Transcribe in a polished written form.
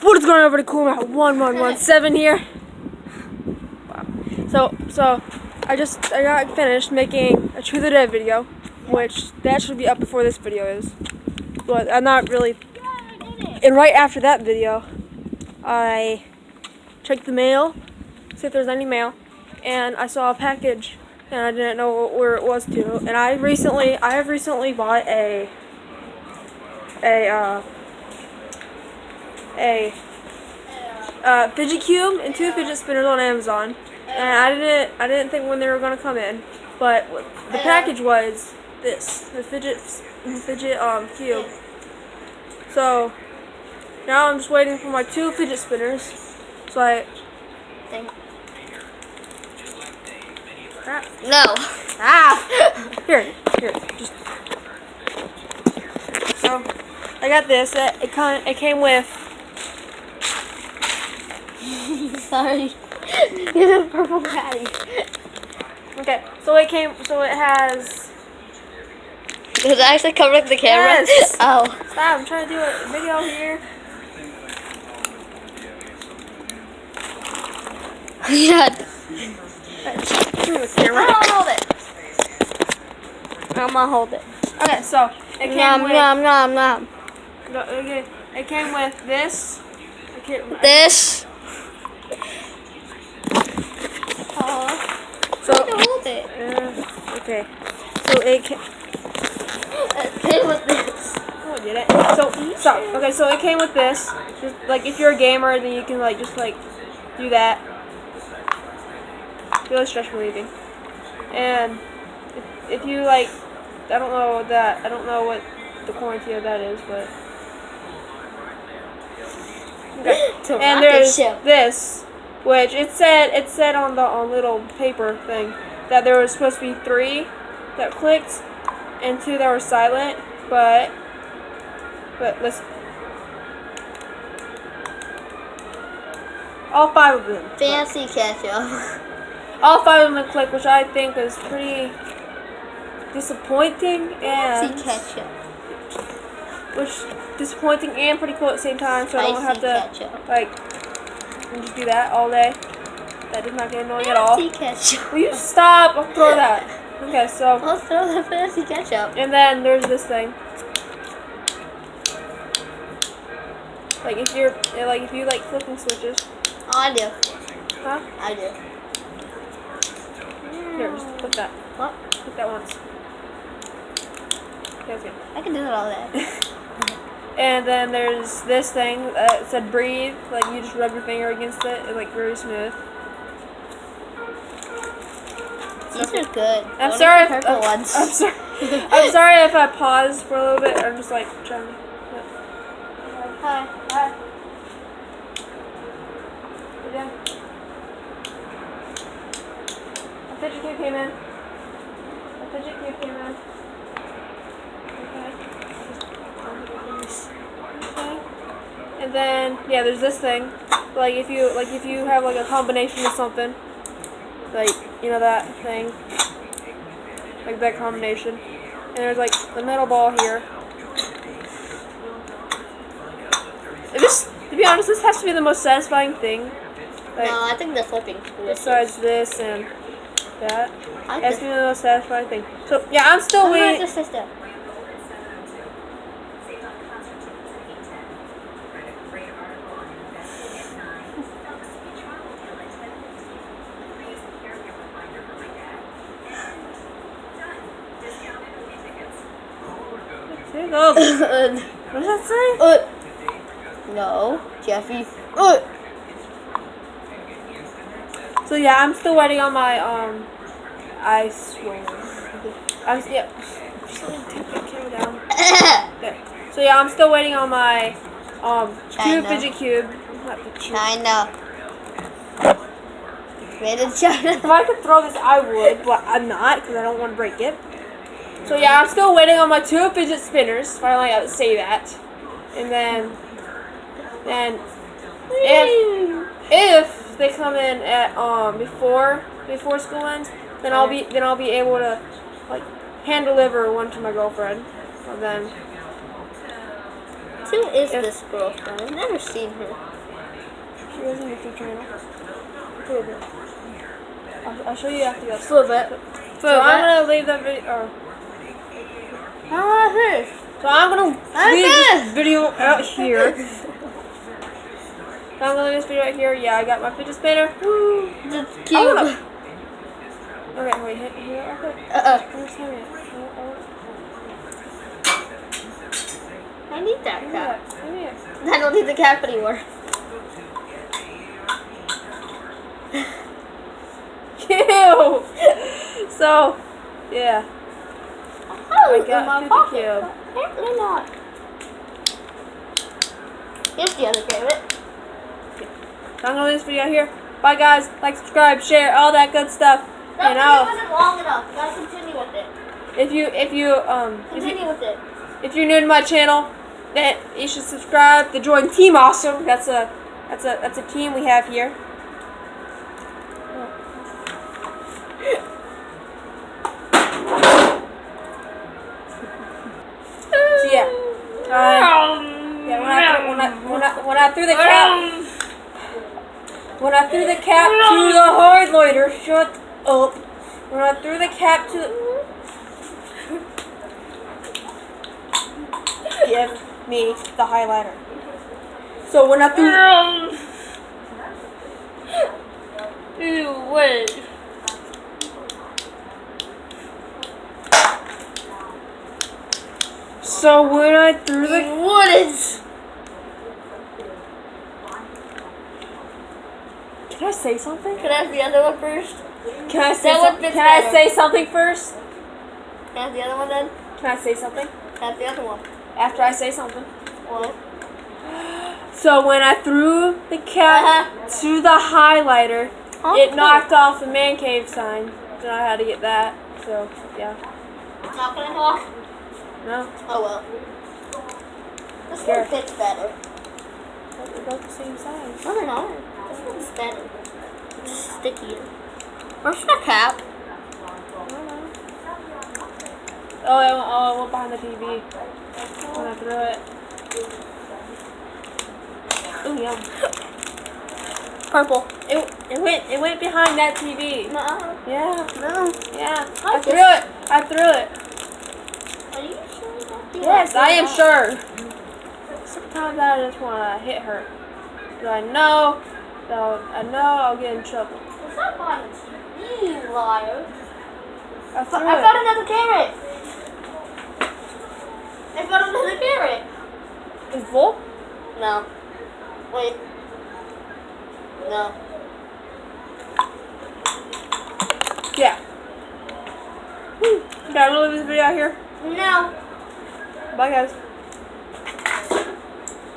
What is going on, everybody? Cool, 1117 here. Wow. So I got finished making a Truth or Dare video, which that should be up before this video is. But I'm not really. And right after that video, I checked the mail, see if there's any mail, and I saw a package, and I didn't know where it was to. And I have recently bought a fidget cube and 2 fidget spinners on Amazon, and I didn't think when they were gonna come in, but the package was the fidget cube. So now I'm just waiting for my 2 fidget spinners. So crap. No. Here, just. So I got this. It came with. Sorry. You're the purple patty. Okay, so it has. Does it actually cover up the camera? Yes. Oh. Stop! I'm trying to do a video here. Yeah. The camera. I'll hold it. I'm gonna hold it. Okay, so it came Nom, with. nom, nom, nom. Okay, it came with this. This. So Hold it. okay, so it came. It came with this. Oh, I did it. Okay, so it came with this. Just like if you're a gamer, then you can just do that. Really stress relieving. And if you I don't know what the quantity of that is, but okay. And there's this, which it said on the little paper thing that there was supposed to be 3 that clicked and 2 that were silent, but listen, all 5 of them. Fancy ketchup. All 5 of them clicked, which I think is pretty disappointing and disappointing and pretty cool at the same time. So I don't have to just do that all day. That does not get annoying at all. Ketchup. Will you stop? I'll throw that. Okay, so I'll throw the fancy ketchup. and then there's this thing. If you like flipping switches. Oh, I do. Huh? I do. Here, just flip that. What? Flip that once. Okay, that's good. I can do that all day. And then there's this thing that said breathe. You just rub your finger against it. It's very smooth. These are good. I'm Don't sorry. eat the purple ones. I'm sorry. I'm sorry if I paused for a little bit. I'm just trying to. Hi. You done? A fidget cube came in. Okay. And then there's this thing. If you have a combination of something, that thing, that combination. And there's the metal ball here. To be honest, this has to be the most satisfying thing. No, I think the flipping. Besides this and that, I it has to be the most satisfying thing. So yeah, I'm still waiting. Your sister? What does that say? No, Jeffy. So yeah, I'm still waiting on my I swear. Take that camera down. There. So yeah, I'm still waiting on my 2 fidget cube. China. Made in China. If I could throw this, I would, but I'm not because I don't want to break it. So yeah, I'm still waiting on my 2 fidget spinners. Finally, I got to say that. And then if they come in at before school ends, then I'll be able to hand deliver one to my girlfriend. And then Who is this girl? I've never seen her. She has a YouTube channel. Prove it. I'll show you after this. Prove it. So I'm gonna leave that video. So I'm gonna leave this video out here. So I'm gonna leave this video right here. Yeah, I got my fidget spinner. Woo! It's cute. Okay, wait, hit it real quick. I need that cap. Give me it. I don't need the cap anymore. Ew! So, yeah. Oh, I got my 50 pocket. cube. Apparently not. Here's the other carrot. So I'm gonna leave this video out here. Bye guys. Like, subscribe, share, all that good stuff. That And video wasn't long enough. Gotta continue with it. Continue with it. If you're new to my channel, then you should subscribe to join Team Awesome. That's a team we have here. So yeah. When I threw the cap to the highlighter, shut up. When I threw the cap to the give me the highlighter. So when I threw Wait. So when I threw the What is? Can I say something? Can I have the other one first? Can I say That one something? fits Can I better. say something first? Can I have the other one then? Can I say something? Can I have the other one? After I say something. What? So when I threw the cap to the highlighter, it knocked off the man cave sign. So I had to get that. So yeah. Not gonna talk? No. Oh well. This Here. one fits better. They're both the same size. No, they're not. This one's better. It's stickier. Where's the cap? Oh, it went behind the TV. When I threw it. Ooh, yum. Purple. It went behind that TV. No. Yeah. No. Yeah. I I threw it. I threw it. Are you sure? Yes, I am sure. Sometimes I just want to hit her. So I know I'll get in trouble. It's not behind the TV, you liar. I threw I it. found another carrot. I found another carrot. It's full? No. Wait. No. Yeah. Can I leave this video out here? No. Bye guys.